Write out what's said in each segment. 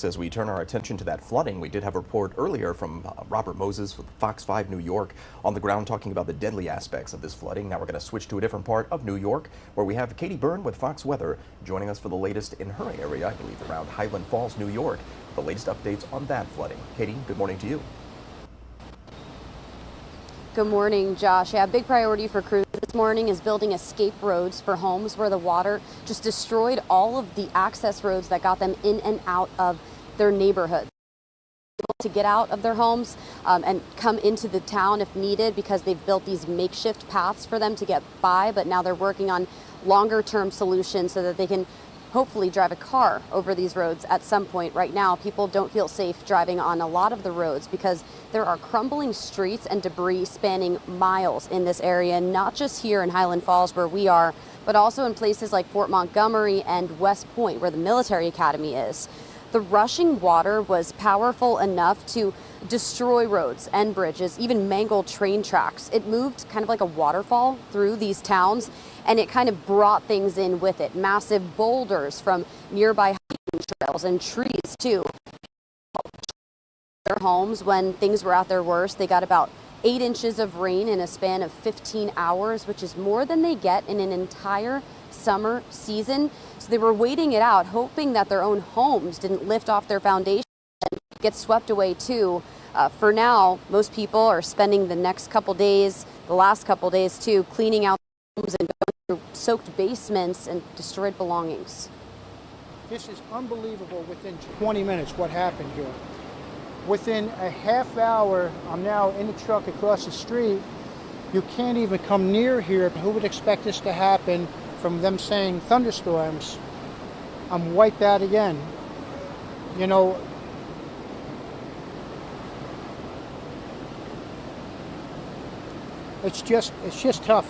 Fox. As we turn our attention to that flooding, we did have a report earlier from Robert Moses with Fox 5 New York on the ground talking about the deadly aspects of this flooding. Now we're going to switch to a different part of New York where we have Katie Byrne with Fox Weather joining us for the latest in her area, I believe around Highland Falls, New York. The latest updates on that flooding. Katie, good morning to you. Good morning, Josh. Yeah, a big priority for crews this morning is building escape roads for homes where the water just destroyed all of the access roads that got them in and out of their neighborhoods. To get out of their homes and come into the town if needed, because they've built these makeshift paths for them to get by, but now they're working on longer term solutions so that they can hopefully drive a car over these roads at some point. Right now, people don't feel safe driving on a lot of the roads because there are crumbling streets and debris spanning miles in this area, not just here in Highland Falls where we are, but also in places like Fort Montgomery and West Point where the military academy is. The rushing water was powerful enough to destroy roads and bridges, even mangle train tracks. It moved kind of like a waterfall through these towns, and it kind of brought things in with it. Massive boulders from nearby hiking trails and trees too. Their homes when things were at their worst. They got about 8 inches of rain in a span of 15 hours, which is more than they get in an entire summer season. So they were waiting it out, hoping that their own homes didn't lift off their foundation and get swept away too. For now, most people are spending the next couple days, the last couple days too, cleaning out homes and going through soaked basements and destroyed belongings. This is unbelievable. Within 20 minutes, what happened here. Within a half hour, I'm now in the truck across the street. You can't even come near here. Who would expect this to happen? From them saying thunderstorms, I'm wiped out again. You know, it's just tough.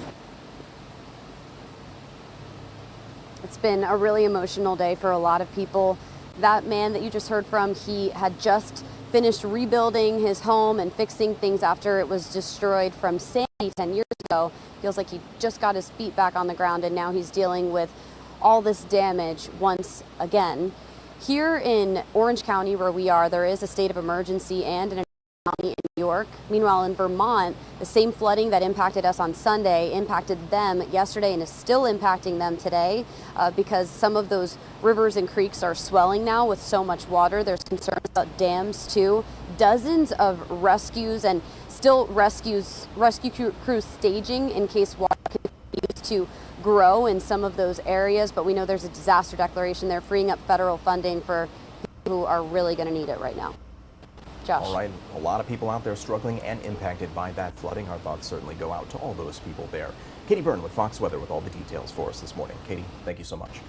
It's been a really emotional day for a lot of people. That man that you just heard from, he had just finished rebuilding his home and fixing things after it was destroyed from Sandy 10 years ago. Feels like he just got his feet back on the ground and now he's dealing with all this damage once again. Here in Orange County where we are, there is a state of emergency and an county in New York. Meanwhile, in Vermont, the same flooding that impacted us on Sunday impacted them yesterday and is still impacting them today because some of those rivers and creeks are swelling now with so much water. There's concerns about dams too. Dozens of rescues and still rescue crews staging in case water continues to grow in some of those areas. But we know there's a disaster declaration there, freeing up federal funding for people who are really going to need it right now. Josh. All right, a lot of people out there struggling and impacted by that flooding. Our thoughts certainly go out to all those people there. Katie Byrne with Fox Weather with all the details for us this morning. Katie, thank you so much.